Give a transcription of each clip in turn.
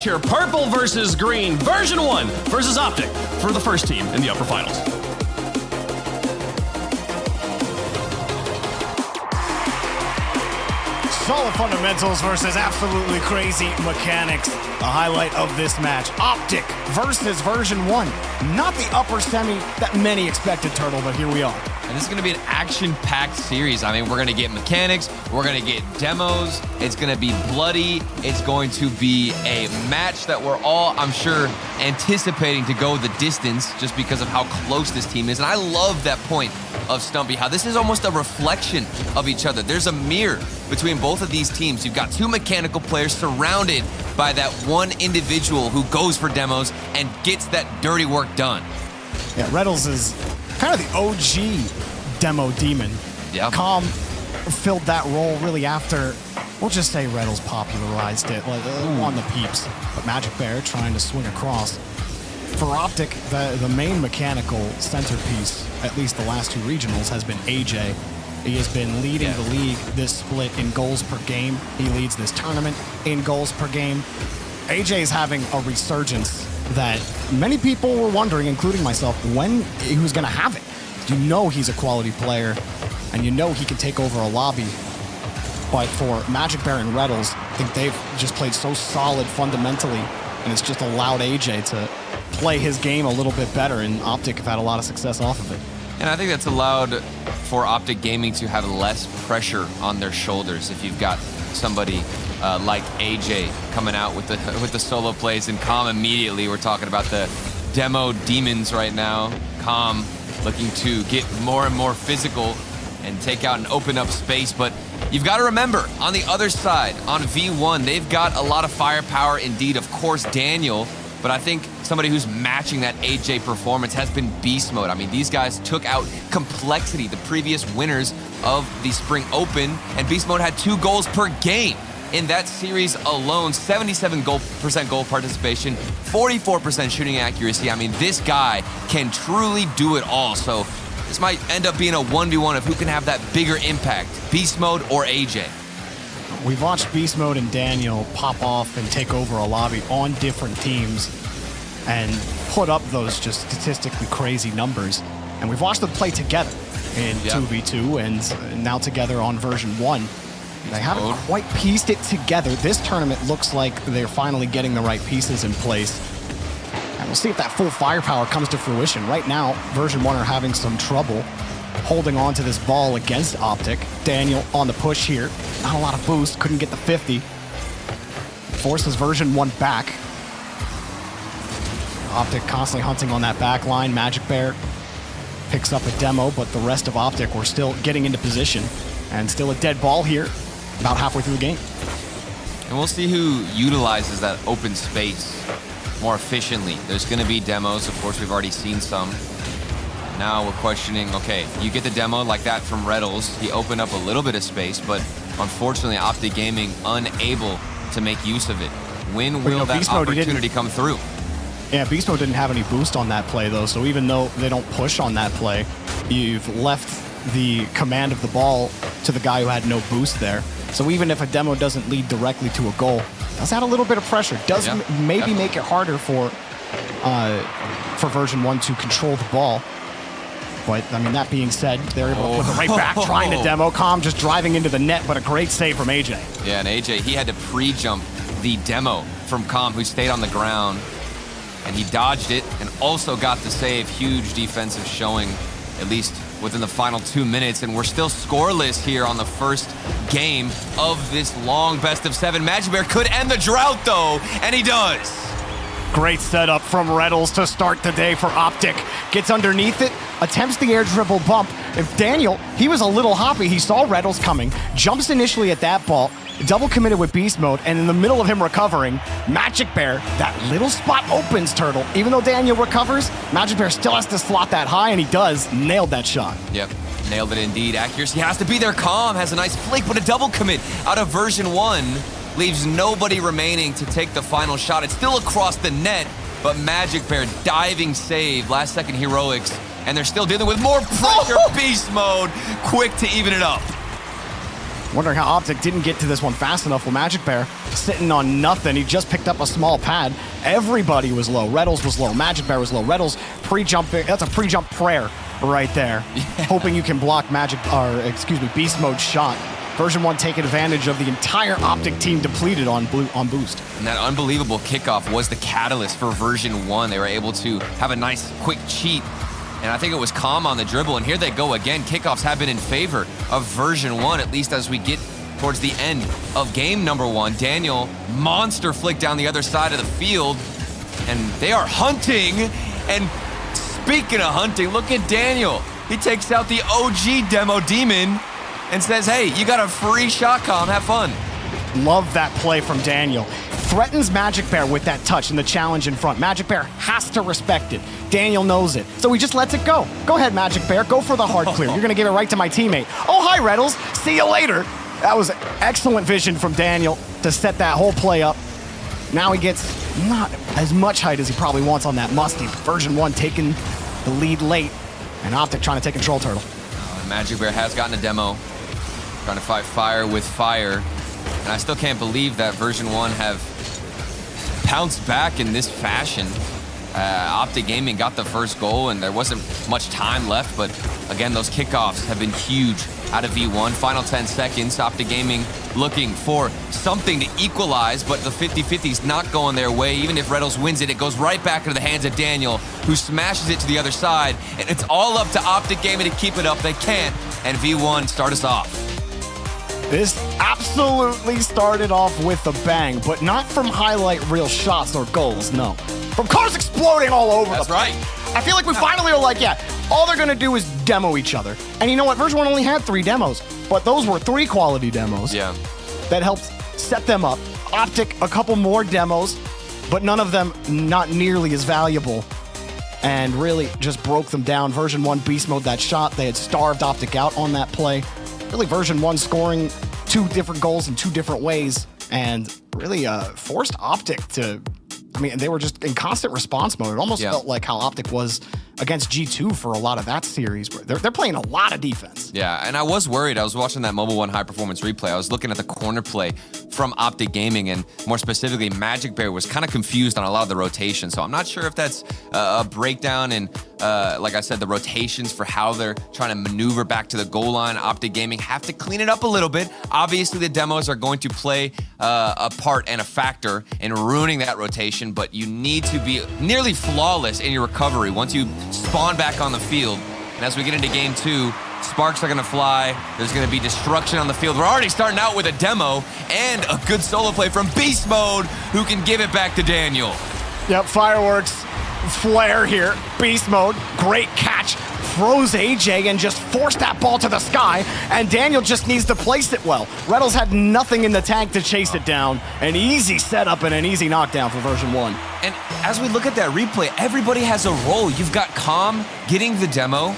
Here, purple versus green, version 1 versus Optic for the first team in the upper finals. Solid fundamentals versus absolutely crazy mechanics. The highlight of this match, Optic versus version 1. Not the upper semi that many expected, Turtle, but here we are. And this is going to be an action-packed series. I mean, we're going to get mechanics, we're going to get demos, it's going to be bloody, it's going to be a match that we're all, I'm sure, anticipating to go the distance just because of how close this team is. And I love that point of Stumpy, how this is almost a reflection of each other. There's a mirror between both of these teams. You've got two mechanical players surrounded by that one individual who goes for demos and gets that dirty work done. Yeah, Reddles is kind of the OG demo demon. Yep. Calm filled that role really after, we'll just say Reddles popularized it on the peeps. But Magic Bear trying to swing across. For Optic, the main mechanical centerpiece, at least the last two regionals, has been AJ. He has been leading the league this split in goals per game. He leads this tournament in goals per game. AJ is having a resurgence that many people were wondering, including myself, when he was going to have it. You know he's a quality player, and you know he can take over a lobby. But for Magic Bear and Reddles, I think they've just played so solid fundamentally, and it's just allowed AJ to play his game a little bit better, and Optic have had a lot of success off of it. And I think that's allowed for Optic Gaming to have less pressure on their shoulders. If you've got somebody like AJ coming out with the solo plays, and Calm immediately, we're talking about the demo demons right now. Calm looking to get more and more physical and take out and open up space. But you've got to remember, on the other side, on V1, they've got a lot of firepower indeed. Of course, Daniel, but I think somebody who's matching that AJ performance has been Beast Mode. I mean, these guys took out Complexity, the previous winners of the Spring Open, and Beast Mode had 2 goals per game in that series alone. 77% goal participation, 44% shooting accuracy. I mean, this guy can truly do it all. So this might end up being a 1v1 of who can have that bigger impact, Beast Mode or AJ. We've watched Beast Mode and Daniel pop off and take over a lobby on different teams and put up those just statistically crazy numbers. And we've watched them play together in 2v2 and now together on version 1. They haven't quite pieced it together. This tournament looks like they're finally getting the right pieces in place. And we'll see if that full firepower comes to fruition. Right now, version 1 are having some trouble holding on to this ball against Optic. Daniel on the push here. Not a lot of boost, couldn't get the 50. Forces version 1 back. Optic constantly hunting on that back line. Magic Bear picks up a demo, but the rest of Optic were still getting into position. And still a dead ball here, about halfway through the game. And we'll see who utilizes that open space more efficiently. There's going to be demos. Of course, we've already seen some. Now we're questioning, okay, you get the demo like that from Reddles. He opened up a little bit of space, but unfortunately, Optic Gaming unable to make use of it. When will that opportunity come through? Yeah, Beast Mode didn't have any boost on that play, though, so even though they don't push on that play, you've left the command of the ball to the guy who had no boost there. So even if a demo doesn't lead directly to a goal, does add a little bit of pressure. Does maybe make it harder for version 1 to control the ball. But, I mean, that being said, they're able to put it right back, trying to demo. Calm just driving into the net, but a great save from AJ. Yeah, and AJ, he had to pre-jump the demo from Calm, who stayed on the ground, and he dodged it and also got the save. Huge defensive showing, at least within the final 2 minutes, and we're still scoreless here on the first game of this long best-of-7. Magic Bear could end the drought, though, and he does. Great setup from Reddles to start the day for Optic. Gets underneath it, attempts the air dribble bump. If Daniel, he was a little hoppy. He saw Reddles coming, jumps initially at that ball, double committed with Beast Mode, and in the middle of him recovering, Magic Bear, that little spot opens, Turtle. Even though Daniel recovers, Magic Bear still has to slot that high, and he does. Nailed that shot. Yep, nailed it indeed. Accuracy has to be there. Calm has a nice flick, but a double commit out of version 1 leaves nobody remaining to take the final shot. It's still across the net, but Magic Bear diving save, last second heroics, and they're still dealing with more pressure. Beast Mode, quick to even it up. Wondering how Optic didn't get to this one fast enough. Well, Magic Bear sitting on nothing. He just picked up a small pad. Everybody was low. Reddles was low. Magic Bear was low. Reddles pre-jumping. That's a pre-jump prayer right there. Yeah. Hoping you can block Beast Mode's shot. Version 1 taking advantage of the entire Optic team depleted on boost. And that unbelievable kickoff was the catalyst for Version 1. They were able to have a nice quick cheat. And I think it was Calm on the dribble, and here they go again. Kickoffs have been in favor of Version 1, at least as we get towards the end of game number 1. Daniel, monster flick down the other side of the field, and they are hunting. And speaking of hunting, look at Daniel. He takes out the OG Demo Demon and says, hey, you got a free shot, Calm, have fun. Love that play from Daniel. Threatens Magic Bear with that touch and the challenge in front. Magic Bear has to respect it. Daniel knows it, so he just lets it go. Go ahead, Magic Bear, go for the hard clear. You're gonna give it right to my teammate. Oh, hi, Reddles, see you later. That was excellent vision from Daniel to set that whole play up. Now he gets not as much height as he probably wants on that Musty. Version 1 taking the lead late, and Optic trying to take control turtle. Magic Bear has gotten a demo, trying to fight fire with fire. And I still can't believe that Version 1 have pounced back in this fashion. Optic Gaming got the first goal, and there wasn't much time left, but again, those kickoffs have been huge out of V1. Final 10 seconds, Optic Gaming looking for something to equalize, but the 50-50 is not going their way. Even if Reddles wins it, it goes right back into the hands of Daniel, who smashes it to the other side, and it's all up to Optic Gaming to keep it up. They can't, and V1 start us off. This absolutely started off with a bang, but not from highlight reel shots or goals, no. From cars exploding all over. That's right. I feel like we finally are like, yeah, all they're gonna do is demo each other. And you know what, Version 1 only had 3 demos, but those were 3 quality demos. Yeah. That helped set them up. Optic, a couple more demos, but none of them not nearly as valuable. And really just broke them down. Version 1 beast mode that shot. They had starved Optic out on that play. Really Version 1 scoring 2 different goals in 2 different ways, and really forced Optic to, I mean, they were just in constant response mode. It almost felt like how Optic was against G2 for a lot of that series. They're playing a lot of defense. Yeah, and I was worried. I was watching that Mobile 1 high performance replay. I was looking at the corner play from Optic Gaming, and more specifically, Magic Bear was kind of confused on a lot of the rotation. So I'm not sure if that's a breakdown in, like I said, the rotations for how they're trying to maneuver back to the goal line. Optic Gaming have to clean it up a little bit. Obviously, the demos are going to play a part and a factor in ruining that rotation, but you need to be nearly flawless in your recovery once you spawn back on the field. And as we get into game 2, sparks are gonna fly. There's gonna be destruction on the field. We're already starting out with a demo and a good solo play from Beast Mode, who can give it back to Daniel. Yep, fireworks, flare here. Beast Mode, great catch. Froze AJ and just forced that ball to the sky, and Daniel just needs to place it well. Reddles had nothing in the tank to chase it down. An easy setup and an easy knockdown for Version 1. And as we look at that replay, everybody has a role. You've got Calm getting the demo.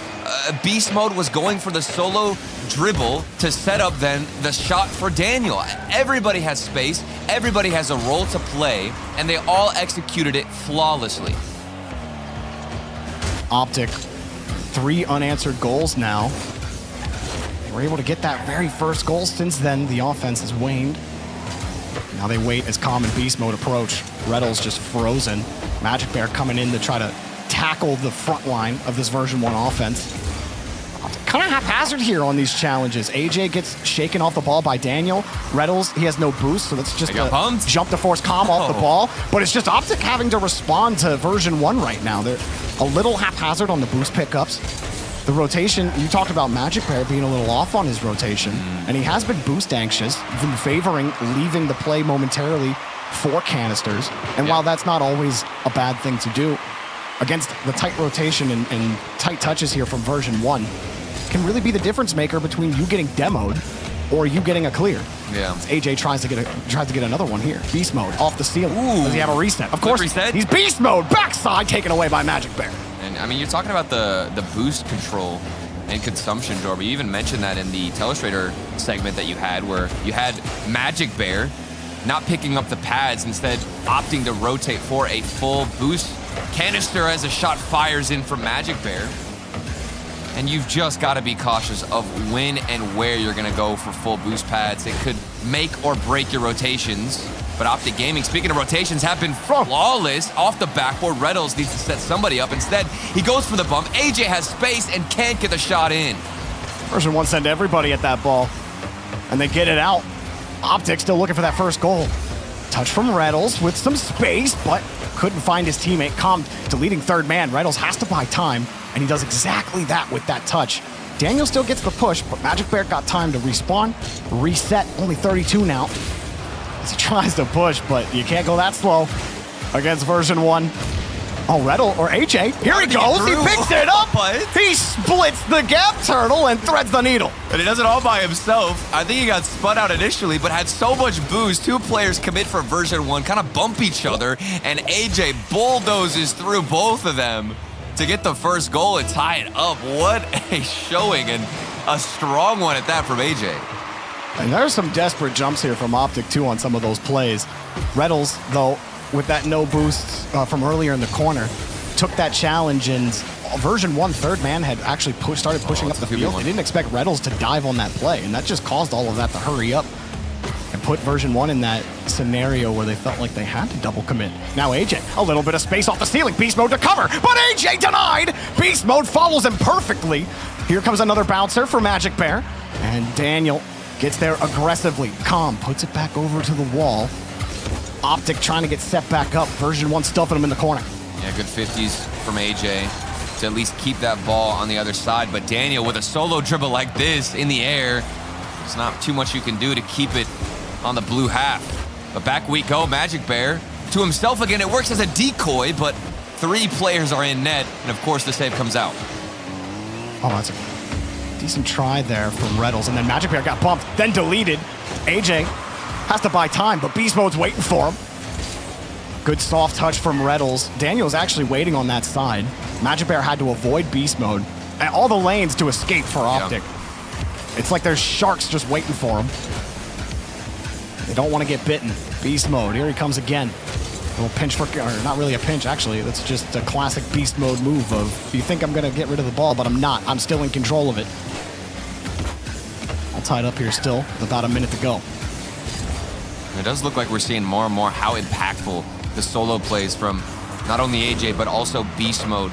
Beast Mode was going for the solo dribble to set up then the shot for Daniel. Everybody has space, everybody has a role to play, and they all executed it flawlessly. Optic, 3 unanswered goals now. They were able to get that very first goal. Since then, the offense has waned. Now they wait as Calm and Beast Mode approach. Reddles just frozen. Magic Bear coming in to try to tackle the front line of this Version 1 offense. Kind of haphazard here on these challenges. AJ gets shaken off the ball by Daniel. Reddles, he has no boost, so that's just a jump to force Calm off the ball. But it's just Optic having to respond to Version 1 right now. They're a little haphazard on the boost pickups. The rotation, you talked about Magic Bear being a little off on his rotation, and he has been boost anxious, been favoring leaving the play momentarily for canisters. And while that's not always a bad thing to do, against the tight rotation and tight touches here from Version 1, can really be the difference maker between you getting demoed or you getting a clear. Yeah. AJ tries to get another one here. Beast Mode off the ceiling. Ooh. Does he have a reset? Of course, reset. He's Beast Mode, backside, taken away by Magic Bear. And I mean, you're talking about the boost control and consumption, Jorby. You even mentioned that in the Telestrator segment that you had, where you had Magic Bear not picking up the pads, instead opting to rotate for a full boost canister as a shot fires in from Magic Bear. And you've just got to be cautious of when and where you're going to go for full boost pads. It could make or break your rotations. But Optic Gaming, speaking of rotations, have been flawless off the backboard. Reynolds needs to set somebody up. Instead, he goes for the bump. AJ has space and can't get the shot in. Version 1 send everybody at that ball, and they get it out. Optic still looking for that first goal. Touch from Reynolds with some space, but couldn't find his teammate. Calm, deleting third man. Reynolds has to buy time, and he does exactly that with that touch. Daniel still gets the push, but Magic Bear got time to respawn, reset, only 32 now. As he tries to push, but you can't go that slow against version 1. Oh, Reynolds, or AJ, here he goes, he picks it up, he splits the gap turtle and threads the needle. And he does it all by himself. I think he got spun out initially, but had so much boost. Two players commit for version 1, kind of bump each other, and AJ bulldozes through both of them to get the first goal and tie it up. What a showing, and a strong one at that from AJ. And there's some desperate jumps here from Optic, too, on some of those plays. Reynolds, though, with that no boost from earlier in the corner, took that challenge, and version 1 third man had actually started pushing up the field. They didn't expect Reynolds to dive on that play, and that just caused all of that to hurry up and put version 1 in that scenario where they felt like they had to double commit. Now AJ, a little bit of space off the ceiling, beast mode to cover, but AJ denied! Beast mode follows him perfectly. Here comes another bouncer for Magic Bear, and Daniel gets there aggressively. Calm puts it back over to the wall. Optic trying to get set back up. Version 1 stuffing him in the corner. Yeah, good 50s from AJ to at least keep that ball on the other side. But Daniel with a solo dribble like this in the air, there's not too much you can do to keep it on the blue half. But back we go, Magic Bear to himself again. It works as a decoy, but 3 players are in net, and of course the save comes out. Oh, that's a decent try there from Reynolds, and then Magic Bear got bumped, then deleted. AJ has to buy time, but Beast Mode's waiting for him. Good soft touch from Reynolds. Daniel's actually waiting on that side. Magic Bear had to avoid Beast Mode, and all the lanes to escape for Optic. Yeah. It's like there's sharks just waiting for him. They don't want to get bitten. Beast Mode, here he comes again. A little pinch for, or not really a pinch, actually. That's just a classic Beast Mode move of, you think I'm going to get rid of the ball, but I'm not. I'm still in control of it. All tied up here still, with about a minute to go. It does look like we're seeing more and more how impactful the solo plays from not only AJ, but also Beast Mode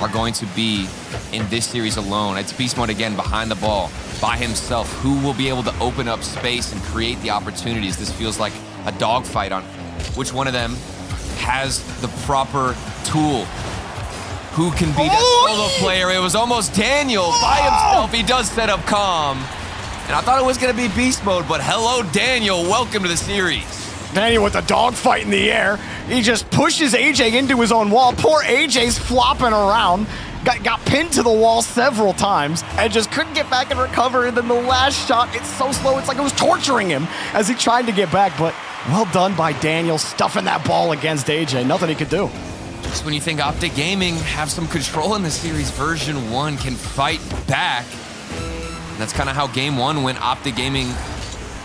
are going to be in this series alone. It's Beast Mode again behind the ball, by himself. Who will be able to open up space and create the opportunities? This feels like a dogfight on which one of them has the proper tool. Who can be that solo player? It was almost Daniel by himself. He does set up Calm. And I thought it was going to be Beast Mode, but hello, Daniel. Welcome to the series. Daniel with the dogfight in the air. He just pushes AJ into his own wall. Poor AJ's flopping around. Got pinned to the wall several times and just couldn't get back and recover. And then the last shot, it's so slow, it's like it was torturing him as he tried to get back. But well done by Daniel, stuffing that ball against AJ. Nothing he could do. Just when you think Optic Gaming have some control in the series, version 1 can fight back. And that's kind of how game 1 went. Optic Gaming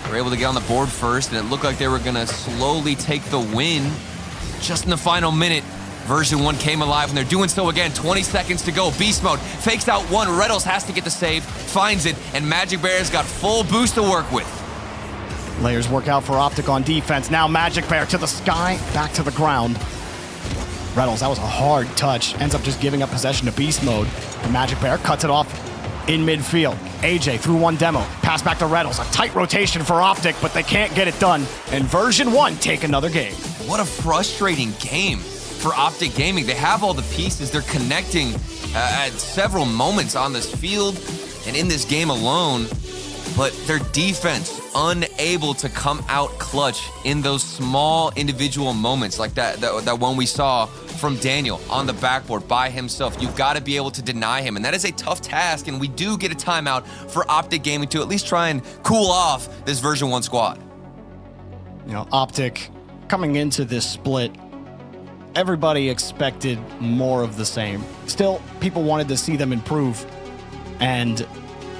were able to get on the board first, and it looked like they were going to slowly take the win. Just in the final minute, version 1 came alive, and they're doing so again. 20 seconds to go. Beast Mode fakes out one. Reynolds has to get the save, finds it, and Magic Bear's got full boost to work with. Layers work out for Optic on defense. Now Magic Bear to the sky, back to the ground. Reynolds, that was a hard touch. Ends up just giving up possession to Beast Mode. And Magic Bear cuts it off in midfield. AJ through one demo. Pass back to Reynolds. A tight rotation for Optic, but they can't get it done. And version 1 take another game. What a frustrating game for Optic Gaming. They have all the pieces. They're connecting at several moments on this field and in this game alone, but their defense unable to come out clutch in those small individual moments like that one we saw from Daniel on the backboard by himself. You've got to be able to deny him, and that is a tough task, and we do get a timeout for Optic Gaming to at least try and cool off this version 1 squad. You know, Optic coming into this split, everybody expected more of the same. Still, people wanted to see them improve, and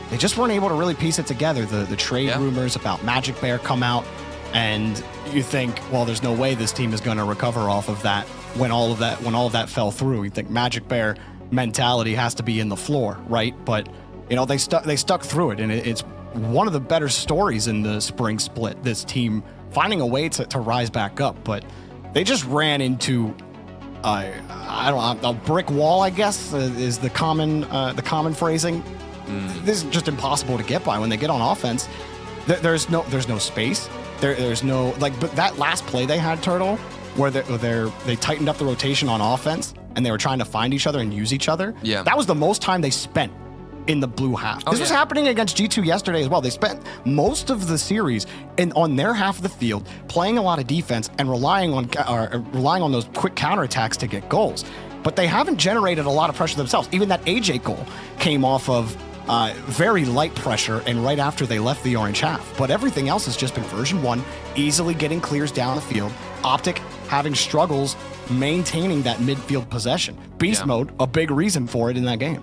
they just weren't able to really piece it together. The trade rumors about Magic Bear come out, and you think, well, there's no way this team is going to recover off of that when all of that fell through. You think Magic Bear, mentality has to be in the floor, right? But, you know, they stuck through it, and it's one of the better stories in the spring split, this team finding a way to rise back up. But they just ran into a brick wall, I guess, is the common phrasing. This is just impossible to get by when they get on offense. There's no space. There's no, like, but that last play they had, Turtle, where they tightened up the rotation on offense and they were trying to find each other and use each other. Yeah. That was the most time they spent in the blue half. This was happening against G2 yesterday as well. They spent most of the series on their half of the field playing a lot of defense and relying on those quick counterattacks to get goals. But they haven't generated a lot of pressure themselves. Even that AJ goal came off of very light pressure and right after they left the orange half. But everything else has just been version 1, easily getting clears down the field. Optic having struggles maintaining that midfield possession. Beast mode, a big reason for it in that game.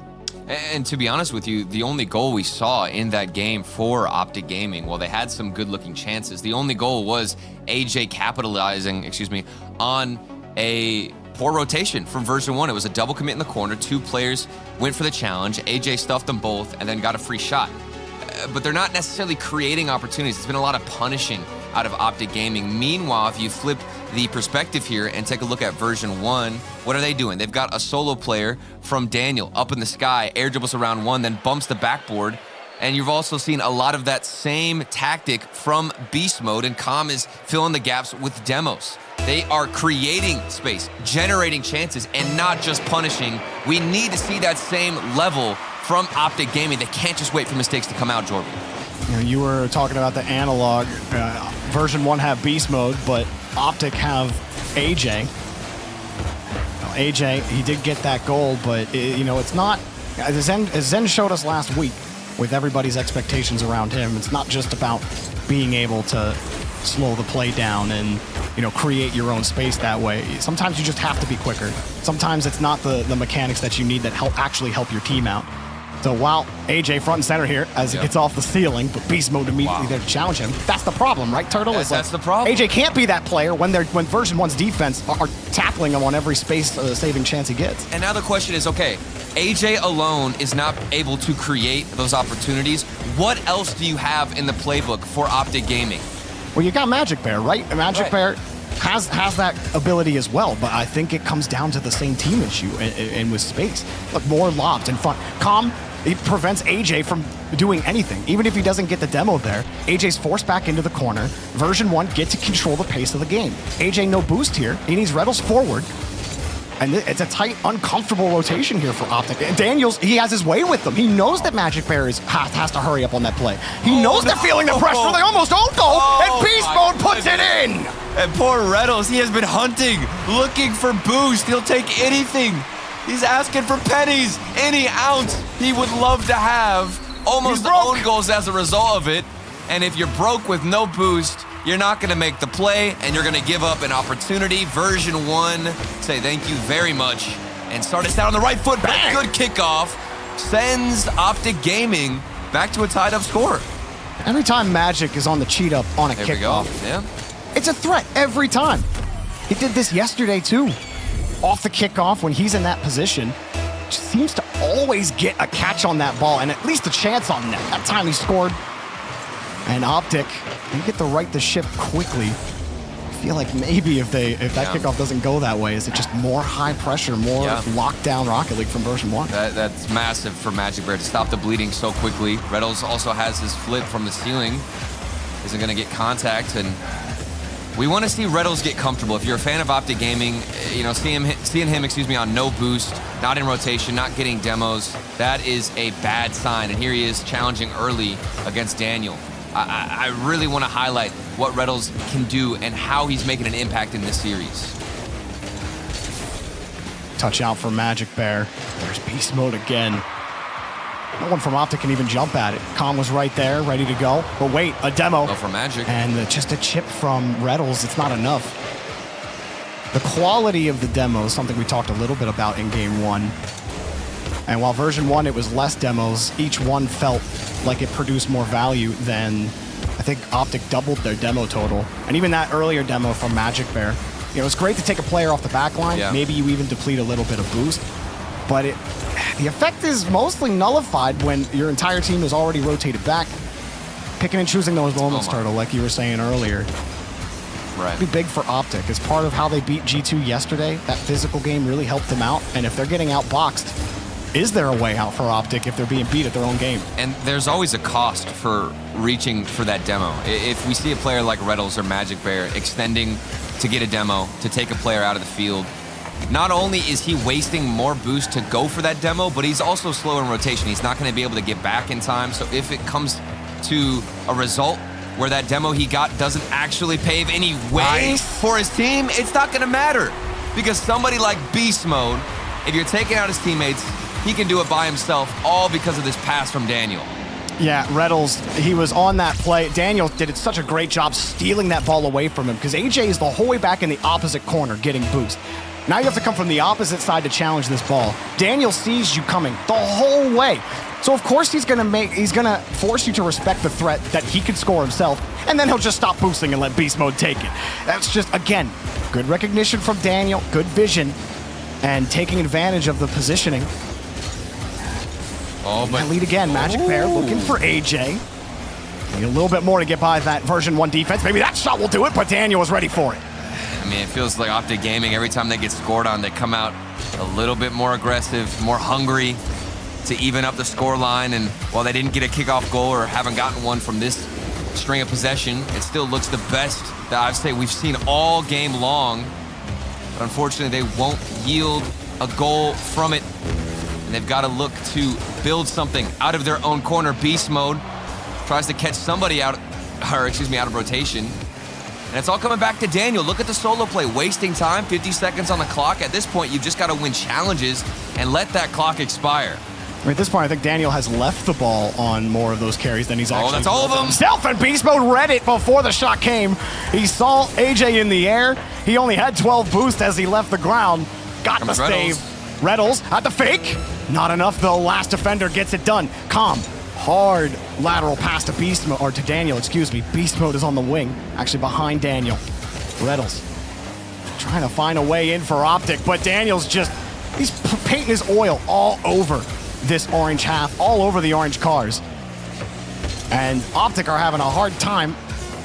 And to be honest with you, the only goal we saw in that game for Optic Gaming, well, they had some good-looking chances. The only goal was AJ capitalizing, on a poor rotation from version 1. It was a double commit in the corner. 2 players went for the challenge. AJ stuffed them both and then got a free shot. But they're not necessarily creating opportunities. It's been a lot of punishing out of Optic Gaming. Meanwhile, if you flip the perspective here and take a look at version 1, what are they doing? They've got a solo player from Daniel up in the sky, air dribbles around 1, then bumps the backboard. And you've also seen a lot of that same tactic from Beast Mode, and Com is filling the gaps with demos. They are creating space, generating chances, and not just punishing. We need to see that same level from Optic Gaming. They can't just wait for mistakes to come out, Jordan. You know, you were talking about the analog. Version 1 have Beast Mode, but Optic have AJ. AJ, he did get that goal, but it's not, as Zen showed us last week, with everybody's expectations around him, it's not just about being able to slow the play down and create your own space that way. Sometimes you just have to be quicker. Sometimes it's not the mechanics that you need that actually help your team out. So while AJ front and center here as it gets off the ceiling, but Beast Mode immediately there to challenge him. That's the problem, right, Turtle? That's the problem. AJ can't be that player when version 1's defense are tackling him on every space saving chance he gets. And now the question is, okay, AJ alone is not able to create those opportunities. What else do you have in the playbook for Optic Gaming? Well, you got Magic Bear, right? Magic Bear has that ability as well, but I think it comes down to the same team issue and with space. Look, more lobs and fun. Com, it prevents AJ from doing anything. Even if he doesn't get the demo there, AJ's forced back into the corner. Version 1 get to control the pace of the game. AJ no boost here. He needs Reddles forward. And it's a tight, uncomfortable rotation here for Optic. And Daniels, he has his way with them. He knows that Magic Bear has to hurry up on that play. He knows they're feeling the pressure. They almost don't go. And Beast Mode puts it in. And poor Reddles, he has been hunting, looking for boost. He'll take anything. He's asking for pennies, any ounce he would love to have. Almost own goals as a result of it. And if you're broke with no boost, you're not going to make the play, and you're going to give up an opportunity. Version 1, say thank you very much, and start us out on the right foot. Bang! Good kickoff. Sends Optic Gaming back to a tied-up score. Every time Magic is on the cheat up on a kickoff, it's a threat every time. He did this yesterday, too. Off the kickoff, when he's in that position, just seems to always get a catch on that ball, and at least a chance on net. That time he scored. And Optic, they get the right to ship quickly. I feel like maybe if that kickoff doesn't go that way, is it just more high pressure, more lockdown Rocket League from version 1? That's massive for Magic Bear to stop the bleeding so quickly. Reddles also has his flip from the ceiling. Isn't going to get contact, and we want to see Reddles get comfortable. If you're a fan of Optic Gaming, seeing him on no boost, not in rotation, not getting demos, that is a bad sign. And here he is challenging early against Daniel. I really want to highlight what Reddles can do and how he's making an impact in this series. Touch out for Magic Bear. There's Beast Mode again. No one from Optic can even jump at it. Com was right there, ready to go. But wait, a demo. Go for Magic. And just a chip from Reddles. It's not enough. The quality of the demo is something we talked a little bit about in Game 1. And while version 1, it was less demos, each one felt like it produced more value than, I think Optic doubled their demo total. And even that earlier demo from Magic Bear, it's great to take a player off the back line. Maybe you even deplete a little bit of boost. but the effect is mostly nullified when your entire team is already rotated back. Picking and choosing those moments, Turtle, like you were saying earlier. Right. Be big for Optic. It's part of how they beat G2 yesterday. That physical game really helped them out. And if they're getting outboxed, is there a way out for Optic if they're being beat at their own game? And there's always a cost for reaching for that demo. If we see a player like Reddles or Magic Bear extending to get a demo, to take a player out of the field, not only is he wasting more boost to go for that demo, but he's also slow in rotation. He's not going to be able to get back in time. So if it comes to a result where that demo he got doesn't actually pave any way for his team, it's not going to matter. Because somebody like Beast Mode, if you're taking out his teammates, he can do it by himself, all because of this pass from Daniel. Yeah, Reddles, he was on that play. Daniel did such a great job stealing that ball away from him because AJ is the whole way back in the opposite corner getting boost. Now you have to come from the opposite side to challenge this ball. Daniel sees you coming the whole way. So of course he's gonna force you to respect the threat that he could score himself, and then he'll just stop boosting and let Beast Mode take it. That's just, again, good recognition from Daniel, good vision, and taking advantage of the positioning. Oh, but lead again, Magic Bear looking for AJ. Need a little bit more to get by that version 1 defense. Maybe that shot will do it, but Daniel was ready for it. I mean, it feels like Optic Gaming, every time they get scored on, they come out a little bit more aggressive, more hungry to even up the score line. And while they didn't get a kickoff goal or haven't gotten one from this string of possession, it still looks the best that I'd say we've seen all game long. But unfortunately, they won't yield a goal from it. And they've got to look to build something out of their own corner. Beast Mode tries to catch somebody out of rotation. And it's all coming back to Daniel. Look at the solo play, wasting time, 50 seconds on the clock. At this point, you've just got to win challenges and let that clock expire. I mean, at this point, I think Daniel has left the ball on more of those carries than he's actually. Oh, that's all of them. Himself, and Beast Mode read it before the shot came. He saw AJ in the air. He only had 12 boost as he left the ground. Got the save. Reddles at the fake. Not enough, though. Last defender gets it done. Calm. Hard lateral pass to Beast Mode, or to Daniel, excuse me. Beast Mode is on the wing, actually behind Daniel. Reddles trying to find a way in for Optic, but Daniel's just, he's painting his oil all over this orange half, all over the orange cars. And Optic are having a hard time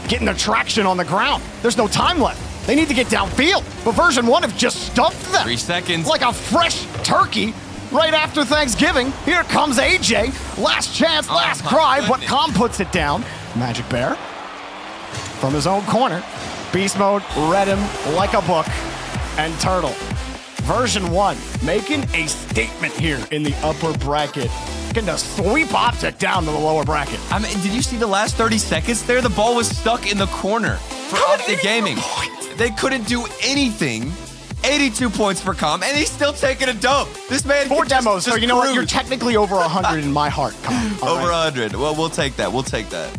getting their traction on the ground. There's no time left. They need to get downfield, but version 1 have just stumped them. 3 seconds. Like a fresh turkey. Right after Thanksgiving, here comes AJ. Last chance, last cry, but Calm puts it down. Magic Bear from his own corner. Beast Mode read him like a book. And Turtle, version 1, making a statement here in the upper bracket. Getting to sweep Optic down to the lower bracket. I mean, did you see the last 30 seconds there? The ball was stuck in the corner for Optic Gaming. They couldn't do anything. 82 points for Calm, and he's still taking a dump. This man 4 demos, so you know what? cruise. You're technically over 100 in my heart, Calm. Over 100. Well, we'll take that. We'll take that.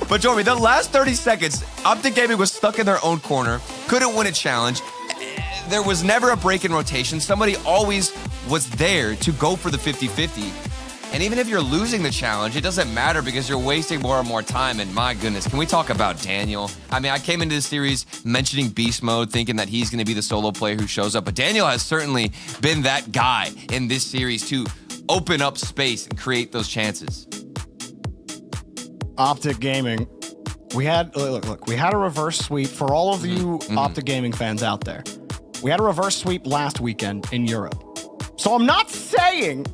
But Jordan, the last 30 seconds, Optic Gaming was stuck in their own corner, couldn't win a challenge. There was never a break in rotation. Somebody always was there to go for the 50-50. And even if you're losing the challenge, it doesn't matter because you're wasting more and more time. And my goodness, can we talk about Daniel? I mean, I came into this series mentioning Beast Mode, thinking that he's going to be the solo player who shows up. But Daniel has certainly been that guy in this series to open up space and create those chances. Optic Gaming, we had we had a reverse sweep for all of you Optic Gaming fans out there. We had a reverse sweep last weekend in Europe. So I'm not saying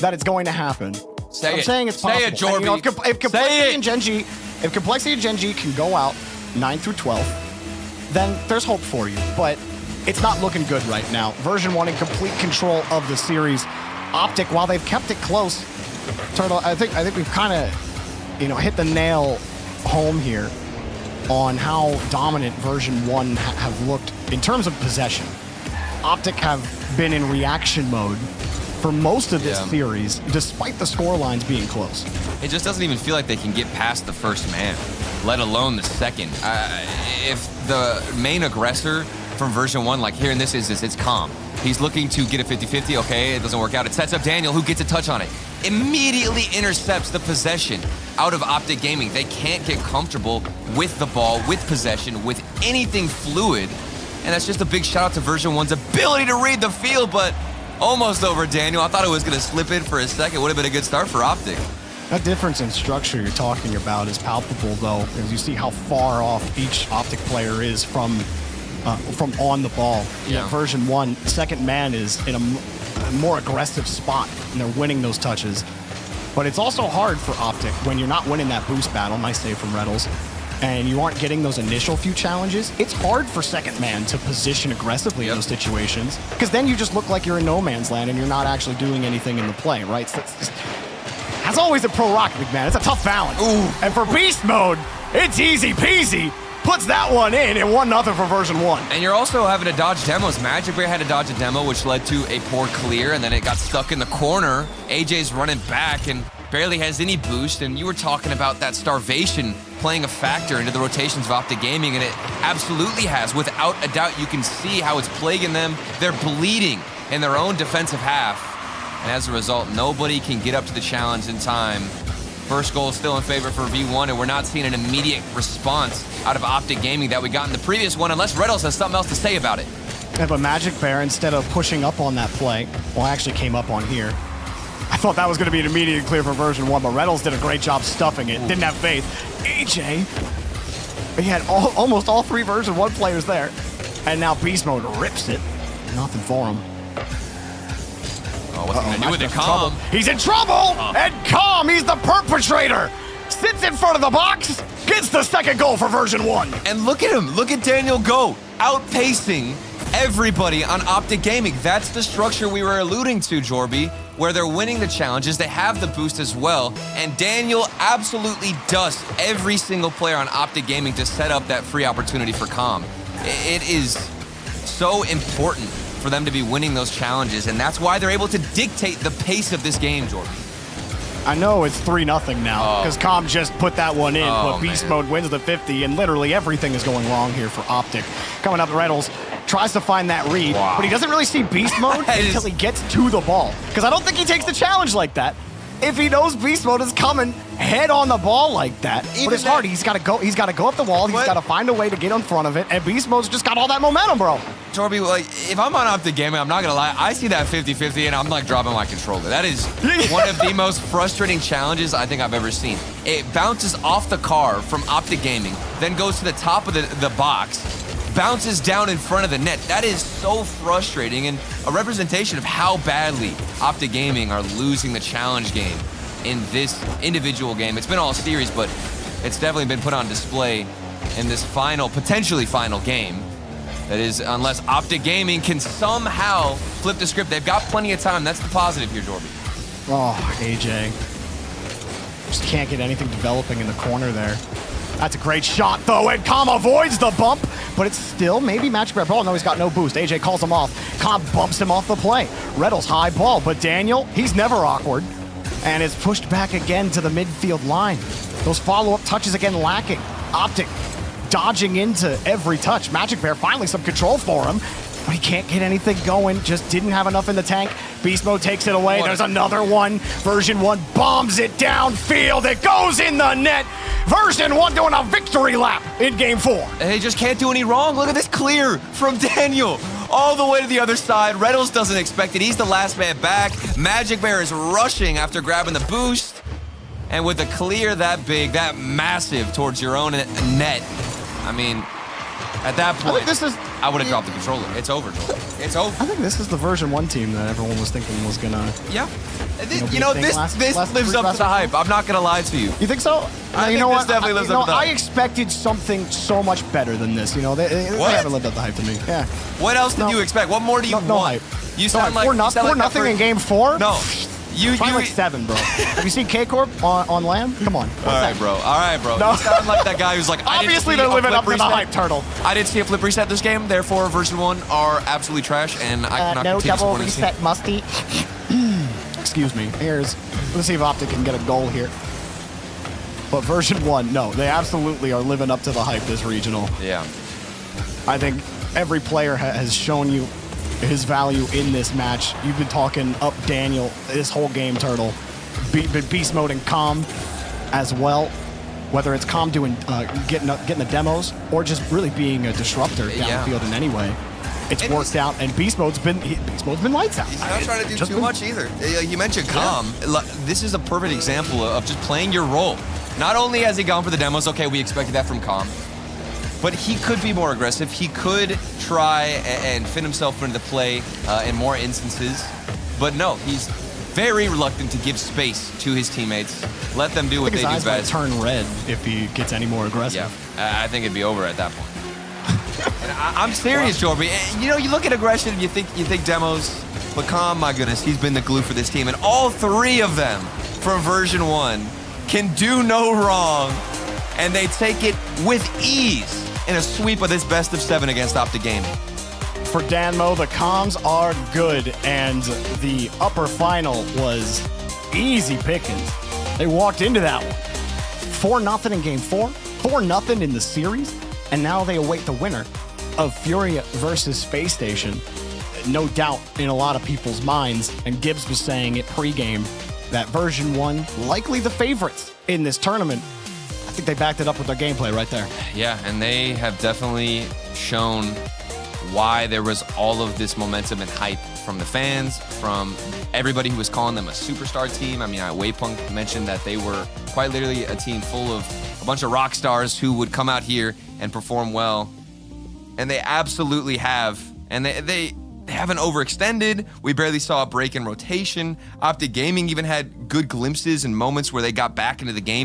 that it's going to happen. I'm saying it's possible. Say it, Jorby. You know, if Complexity and Gen G can go out 9 through 12, then there's hope for you. But it's not looking good right now. Version 1 in complete control of the series. Optic, while they've kept it close, Turtle, I think we've kind of, hit the nail home here on how dominant version 1 have looked in terms of possession. Optic have been in reaction mode for most of this series, despite the score lines being close. It just doesn't even feel like they can get past the first man, let alone the second. If the main aggressor from version 1, like here in this instance, it's Calm. He's looking to get a 50-50. Okay, it doesn't work out. It sets up Daniel, who gets a touch on it. Immediately intercepts the possession out of Optic Gaming. They can't get comfortable with the ball, with possession, with anything fluid. And that's just a big shout out to version 1's ability to read the field, but Almost over Daniel. I thought it was going to slip in for a second. Would have been a good start for Optic. That difference in structure you're talking about is palpable, though, because you see how far off each Optic player is from on the ball. You know, version 1, second man is in a more aggressive spot, and they're winning those touches. But it's also hard for Optic when you're not winning that boost battle, nice save from Reddles, and you aren't getting those initial few challenges. It's hard for second man to position aggressively in those situations, because then you just look like you're in no man's land and you're not actually doing anything in the play, right? So that's always a pro Rocket League, man. It's a tough balance. Ooh. And for beast mode, it's easy peasy. Puts that one in and 1-0 for version 1. And you're also having to dodge demos. Magic Bear had to dodge a demo, which led to a poor clear, and then it got stuck in the corner. AJ's running back and barely has any boost, and you were talking about that starvation playing a factor into the rotations of Optic Gaming, and it absolutely has. Without a doubt, you can see how it's plaguing them. They're bleeding in their own defensive half, and as a result, nobody can get up to the challenge in time. First goal is still in favor for V1, and we're not seeing an immediate response out of Optic Gaming that we got in the previous one, unless Reddles has something else to say about it. Yeah, but Magic Bear, instead of pushing up on that play, well, actually came up on here. I thought that was going to be an immediate clear for version 1, but Reddles did a great job stuffing it. Didn't have faith. AJ, he had almost all 3 version 1 players there, and now Beast Mode rips it. Nothing for him. Oh, what's he going to do with it? Calm. He's in trouble! And Calm, he's the perpetrator! Sits in front of the box, gets the second goal for version 1. And look at him. Look at Daniel go. Outpacing everybody on Optic Gaming. That's the structure we were alluding to, Jorby, where they're winning the challenges. They have the boost as well. And Daniel absolutely dusts every single player on Optic Gaming to set up that free opportunity for Calm. It is so important for them to be winning those challenges, and that's why they're able to dictate the pace of this game, Jordan. I know it's 3-0 now, because Calm just put that one in, but Beast Mode wins the 50, and literally everything is going wrong here for Optic. Coming up, Reddles tries to find that read, but he doesn't really see Beast Mode until he gets to the ball, because I don't think he takes the challenge like that. If he knows Beast Mode is coming head on the ball like that, but it's hard. He's got to go. He's got to go up the wall. He's got to find a way to get in front of it. And Beast Mode's just got all that momentum, bro. Jorby, like, if I'm on Optic Gaming, I'm not gonna lie, I see that 50-50 and I'm like dropping my controller. That is one of the most frustrating challenges I think I've ever seen. It bounces off the car from Optic Gaming, then goes to the top of the box, bounces down in front of the net. That is so frustrating and a representation of how badly Optic Gaming are losing the challenge game in this individual game. It's been all series, but it's definitely been put on display in this final, potentially final game. That is, unless Optic Gaming can somehow flip the script. They've got plenty of time. That's the positive here, Jorby. Oh, AJ. Just can't get anything developing in the corner there. That's a great shot, though, and Calm avoids the bump, but it's still maybe Magic Bear ball. No, he's got no boost. AJ calls him off. Calm bumps him off the play. Reddles high ball, but Daniel, he's never awkward, and is pushed back again to the midfield line. Those follow-up touches again lacking. Optic dodging into every touch. Magic Bear finally some control for him, but he can't get anything going. Just didn't have enough in the tank. Beast Mode takes it away. There's another one. Version 1 bombs it downfield. It goes in the net. Version 1 doing a victory lap in game 4. They just can't do any wrong. Look at this clear from Daniel all the way to the other side. Reddles doesn't expect it. He's the last man back. Magic Bear is rushing after grabbing the boost. And with a clear that big, that massive towards your own net, I mean, at that point, I would have dropped the controller. It's over, Joel. It's over. I think this is the version 1 team that everyone was thinking was gonna. Yeah. This lives up to the hype. I'm not gonna lie to you. You think so? I think this definitely lives up to the hype. I expected something so much better than this. You know, they haven't lived up to the hype to me. Yeah. What else did you expect? What more do you want? No hype. You sound like 4-0 in game 4. No. Probably like 7, bro. Have you seen K-Corp on land? Come on. All right, bro. No. You sound like that guy who's like, obviously they're living up to the hype, Turtle. I didn't see a flip reset this game, therefore version 1 are absolutely trash, and I cannot no continue double supporting this reset, musty. Excuse me. Let's see if Optic can get a goal here. But version 1, no, they absolutely are living up to the hype this regional. Yeah. I think every player has shown you his value in this match. You've been talking up Daniel this whole game, Turtle. Beast Mode and Calm as well. Whether it's Calm doing getting the demos or just really being a disruptor down the field in any way. it's worked out, and Beast Mode's been lights out. He's not trying to do too much either. You mentioned Calm. This is a perfect example of just playing your role. Not only has he gone for the demos, okay, we expected that from Calm, but he could be more aggressive. He could try and fit himself into the play in more instances, but no, he's very reluctant to give space to his teammates. Let them do what they do best. His eyes might turn red if he gets any more aggressive. Yeah, I think it'd be over at that point. And I'm serious, Jorby. You know, you look at aggression and you think demos, but Calm, my goodness, he's been the glue for this team, and all three of them from version 1 can do no wrong, and they take it with ease in a sweep of this best of 7 against Optic Gaming. For Danmo, the comms are good, and the upper final was easy pickings. They walked into that one 4-0 in game 4, 4-0 in the series, and now they await the winner of Furia versus Space Station. No doubt in a lot of people's minds, and Gibbs was saying it pregame that version 1 likely the favorites in this tournament. I think they backed it up with their gameplay right there. Yeah, and they have definitely shown why there was all of this momentum and hype from the fans, from everybody who was calling them a superstar team. I mean, Waypunk mentioned that they were quite literally a team full of a bunch of rock stars who would come out here and perform well. And they absolutely have. And they haven't overextended. We barely saw a break in rotation. Optic Gaming even had good glimpses and moments where they got back into the game,